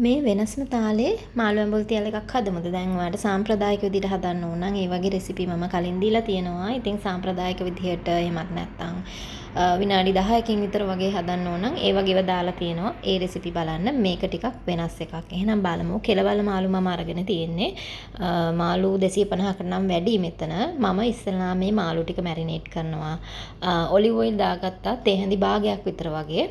මේ වෙනස්ම තාලේ මාළු ඇඹුල් තියලා එකක් හදමුද? දැන් ඔයාලට සාම්ප්‍රදායික විදිහට හදන්න ඕන නම් ඒ වගේ රෙසිපි මම කලින් දීලා තියෙනවා. ඉතින් සාම්ප්‍රදායික විදිහට එහෙමත් නැත්නම් විනාඩි 10කින් විතර වගේ හදන්න ඕන නම් ඒ වගේව දාලා තියෙනවා. ඒ රෙසිපි බලන්න. මේක ටිකක් වෙනස් එකක්. එහෙනම් බලමු. කෙලවල මාළු මම අරගෙන තියෙන්නේ. මාළු 250කට නම් වැඩි මෙතන. මම ඉස්සෙල්ලා මේ මාළු ටික මැරිනේට් කරනවා. ඔලිව් ඔයිල් දාගත්තා. තේ හැඳි භාගයක් විතර වගේ.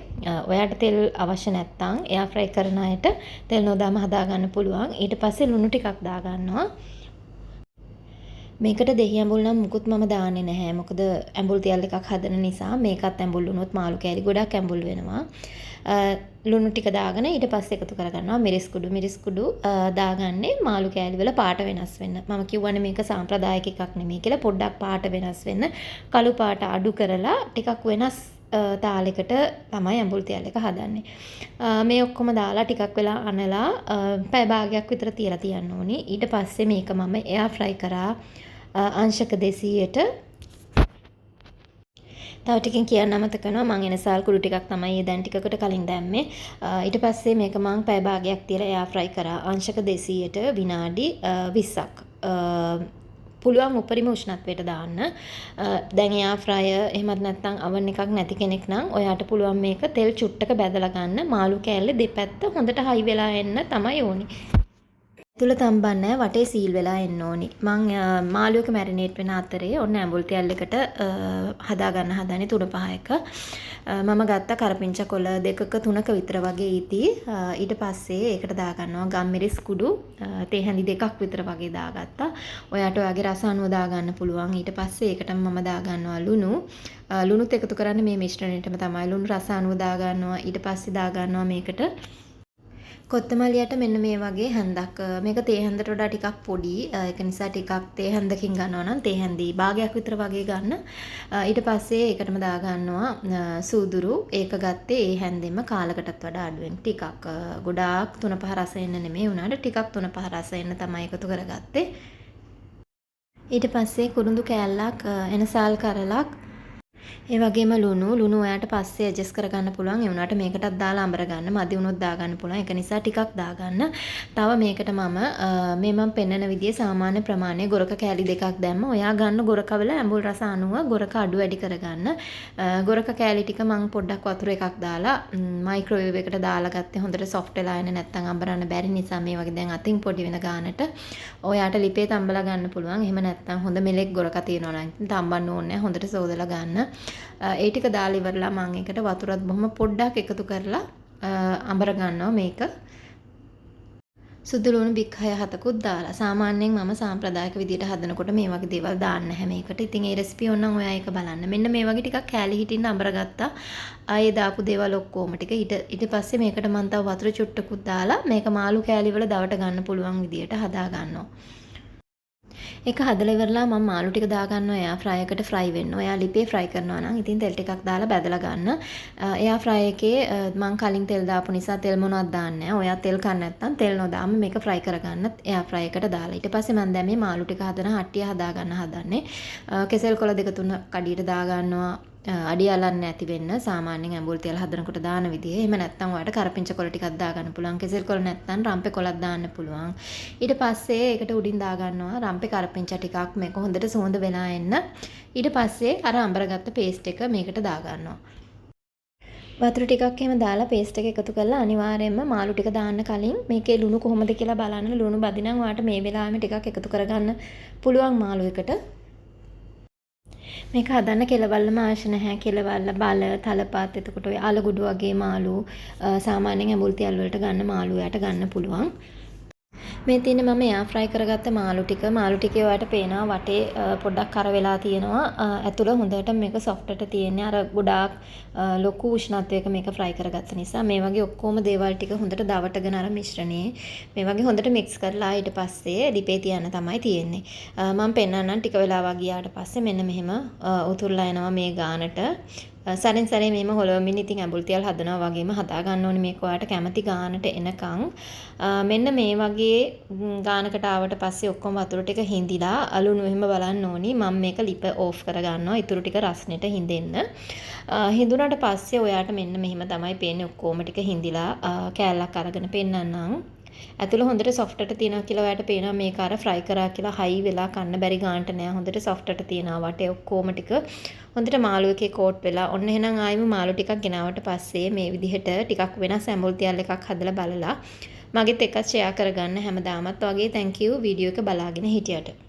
ඔයාට තෙල් අවශ්‍ය නැත්නම් එයා ෆ්‍රයි කරන අයට තෙල් නොදාම හදාගන්න පුළුවන්. ඊට පස්සේ ලුණු ටිකක් දාගන්නවා. මේකට දෙහි ඇඹුල් නම් මුකුත් මම දාන්නේ නැහැ. මොකද ඇඹුල් තියල් එකක් හදන නිසා මේකත් ඇඹුල් වුණොත් මාළු කෑලි ගොඩක් ඇඹුල් වෙනවා. ලුණු ටික දාගෙන ඊට පස්සේ එකතු කරගන්නවා මිරිස් කුඩු දාගන්නේ මාළු කෑලි වල පාට වෙනස් වෙන්න. මම කියවනේ මේක සාම්ප්‍රදායික එකක් නෙමෙයි කියලා. පොඩ්ඩක් පාට වෙනස් වෙන්න කළු පාට අඩු කරලා ටිකක් වෙනස් තාලෙකට තමයි ඇඹුල් තියල් එක හදන්නේ. මේ ඔක්කොම දාලා ටිකක් වෙලා අනලා පැය භාගයක් විතර තියලා තියන්න ඕනි. ඊට පස්සේ මේක මම එයා ෆ්‍රයි කරා අංශක 200ට. තව ටිකකින් කියන්න අමතක කරනවා මම එනසාල් කුඩු ටිකක් තමයි දැන් ටිකකට කලින් දැම්මේ. ඊට පස්සේ මේක මම පැය භාගයක් තියලා එයා ෆ්‍රයි කරා අංශක 200ට විනාඩි 20ක්. පුළුවන් උපරිම උෂ්ණත්වයට දාන්න. දැන් එයා ෆ්‍රයර් එහෙමත් නැත්නම් oven එකක් නැති කෙනෙක් නම් ඔයාට පුළුවන් මේක තෙල් චුට්ටක බැදලා ගන්න. මාළු කෑල්ලේ දෙපැත්ත හොඳට හයි වෙලා එන්න තමයි ඕනි. තුල තම්බන්න නැහැ වටේ සීල් වෙලා එන්න ඕනි. මං මාළු එක මැරිනේට් වෙන අතරේ ඔන්න ඇඹුල් තියල් එකට හදා ගන්න හදන්නේ 3-5ක. මම ගත්ත කරපිංචා කොළ 2ක 3ක විතර වගේ ඉති. ඊට පස්සේ ඒකට දාගන්නවා ගම්මිරිස් කුඩු තේ හැඳි 2ක් විතර වගේ දාගත්තා. ඔයාට ඔයාගේ රස අනුව දාගන්න පුළුවන්. ඊට පස්සේ ඒකටම මම දාගන්නවා ලුණු. ලුණුත් එකතු කරන්නේ මේ මිශ්‍රණයටම තමයි. ලුණු රස අනුව දාගන්නවා. ඊට පස්සේ දාගන්නවා මේකට කොත්තමල්ලියට මෙන්න මේ වගේ හැන්දක්. මේක තේ හැන්දට වඩා ටිකක් පොඩි. ඒක නිසා ටිකක් තේ හැන්දකින් ගන්නවා නම් තේ හැන්දි භාගයක් විතර වගේ ගන්න. ඊට පස්සේ ඒකටම දා ගන්නවා සූදුරු. ඒක ගත්තේ ඒ හැන්දෙම කාලකටත් වඩා අඩුවෙන් ටිකක්. ගොඩාක් 3-5 රස එන්න නෙමෙයි උනාට ටිකක් 3-5 රස එන්න තමයි එකතු කරගත්තේ. ඊට පස්සේ කුරුඳු කෑල්ලක් එනසාල් කරලක් ඒ වගේම ලුණු ඔයාට පස්සේ ඇඩ්ජස්ට් කරගන්න පුළුවන්. ඒ වුණාට මේකටත් දාලා අඹර ගන්න. මදි වුණොත් දාගන්න පුළුවන්. ඒක නිසා ටිකක් දාගන්න. තව මේකට මම පෙන්නන විදිහේ සාමාන්‍ය ප්‍රමාණය ගොරක කෑලි 2ක් දැම්ම. ඔයා ගන්න ගොරකවල ඇඹුල් රස අනුව ගොරක අඩු වැඩි කරගන්න. ගොරක කෑලි ටික මම පොඩ්ඩක් වතුර එකක් දාලා මයික්‍රෝවේව් එකට දාලා ගත්තේ. හොඳට සොෆ්ට් වෙලා එන්නේ නැත්නම් අඹරන්න බැරි නිසා මේ වගේ දැන් අතින් පොඩි වෙන ගානට ඔයාට ලිපේ තම්බලා ගන්න පුළුවන්. එහෙම නැත්නම් හොඳ මෙලෙක් ගොරක තියෙනවා නම් තම්බන්න ඕනේ නැහැ. හොඳට සෝදලා ගන්න. ඒ ටික දාලා ඉවරලා මම ඒකට වතුරත් බොහොම පොඩ්ඩක් එකතු කරලා අඹර ගන්නවා මේක. සුදු ලුණු බික් 6-7කුත් දාලා. සාමාන්‍යයෙන් මම සාම්ප්‍රදායික විදිහට හදනකොට මේ වගේ දේවල් දාන්න නැහැ මේකට. ඉතින් ඒ රෙසිපි ඕනනම් ඔයා ඒක බලන්න. මෙන්න මේ වගේ ටිකක් කෑලි හිටින්න අඹර ගත්තා. ආයේ දාපු දේවල් ඔක්කොම ටික ඊට පස්සේ මේකට මම තව වතුර චුට්ටකුත් දාලා මේක මාළු කෑලි වල දවට ගන්න පුළුවන් විදිහට හදා ගන්නවා. ඒක හදලා ඉවරලා මම මාළු ටික දාගන්නවා එයා ෆ්‍රයි එකට ෆ්‍රයි වෙන්න. ඔයා ලිපේ ෆ්‍රයි කරනවා නම් ඉතින් තෙල් ටිකක් දාලා බැදලා ගන්න. එයා ෆ්‍රයි එකේ මම කලින් තෙල් දාපු නිසා තෙල් මොනවත් දාන්නේ නැහැ. ඔයා තෙල් කන්න නැත්නම් තෙල් නොදාම මේක ෆ්‍රයි කරගන්න එයා ෆ්‍රයි එකට දාලා. ඊට පස්සේ මම දැන් මේ මාළු ටික හදන හට්ටිය හදා ගන්න හදන්නේ. කෙසෙල් කොළ 2-3 කඩියට දා ගන්නවා. අඩිය අලන්න නැති වෙන්න සාමාන්‍යයෙන් ඇඹුල් තියලා හදනකොට දාන විදිය. එහෙම නැත්නම් ඔයාලට කරපිංච කොළ ටිකක් දා ගන්න පුළුවන්. කෙසෙල් කොළ නැත්නම් රම්පේ කොළක් දාන්න පුළුවන්. ඊට පස්සේ ඒකට උඩින් දා ගන්නවා රම්පේ කරපිංච ටිකක් මේක හොඳට සුවඳ වෙලා එන්න. ඊට පස්සේ අර අඹරගත්ත පේස්ට් එක මේකට දා ගන්නවා. වතුර ටිකක් එහෙම දාලා පේස්ට් එක එකතු කරලා අනිවාර්යයෙන්ම මාළු ටික දාන්න කලින් මේකේ ලුණු කොහොමද කියලා බලන්න. ලුණු බදිනම් ඔයාලට මේ වෙලාවෙම ටිකක් එකතු කරගන්න පුළුවන් මාළු එකට. මේක හදන්න කෙලවල්ලම අවශ්‍ය නැහැ. කෙලවල්ල බල තලපාත් එතකොට ඔය අලගුඩු වගේ මාළු සාමාන්‍යයෙන් ඇඹුල් තියල් වලට ගන්න මාළු යට ගන්න පුළුවන්. මේ තියෙන මම එයා ෆ්‍රයි කරගත්ත මාළු ටිකේ ඔයාලට පේනවා වටේ පොඩ්ඩක් කර වෙලා තියෙනවා. ඇතුළ හොඳට මේක සොෆ්ටට තියෙන්නේ. අර ගොඩාක් ලොකු උෂ්ණත්වයක මේක ෆ්‍රයි කරගත්ත නිසා මේ වගේ ඔක්කොම දේවල් ටික හොඳට දවටගෙන අර මිශ්‍රණයේ මේ වගේ හොඳට මික්ස් කරලා ඊට පස්සේ ලිපේ තියන්න තමයි තියෙන්නේ. මම පෙන්නන්නම් ටික වෙලාවක් ගියාට පස්සේ මෙන්න මෙහෙම උතුරලා එනවා මේ ගානට. සරින් සරේ මේම හොලවමින් ඉතින් ඇඹුල් තියල් හදනවා වගේම හදා ගන්න ඕනේ මේක ඔයාලට කැමති ගානට එනකන්. මෙන්න මේ වගේ ගානකට ආවට පස්සේ ඔක්කොම වතුර ටික හිඳිලා අලුණු එහෙම බලන්න ඕනි. මම මේක ලිප ඕෆ් කර ගන්නවා. ඊටු ටික රස්නෙට හිඳෙන්න. හිඳුනට පස්සේ ඔයාට මෙන්න මෙහෙම තමයි පේන්නේ ඔක්කොම ටික හිඳිලා කෑල්ලක් අරගෙන පෙන්නන්නම්. ඇතුළ හොඳට සොෆ්ටට තියෙනවා කියලා ඔයාලට පේනවා මේක අර ෆ්‍රයි කරා කියලා හයි වෙලා කන්න බැරි ගානට නෑ. හොඳට සොෆ්ටට තියෙනවා වටේ ඔක්කොම ටික හොඳට මාළු එකේ කෝට් වෙලා. ඔන්න එහෙනම් ආයෙම මාළු ටිකක් ගෙනාවට පස්සේ මේ විදිහට ටිකක් වෙනස් ඇඹුල් තියල් එකක් හදලා බලලා මගෙත් එකත් ෂෙයා කරගන්න හැමදාමත් වගේ thank you වීඩියෝ එක බලාගෙන හිටියට.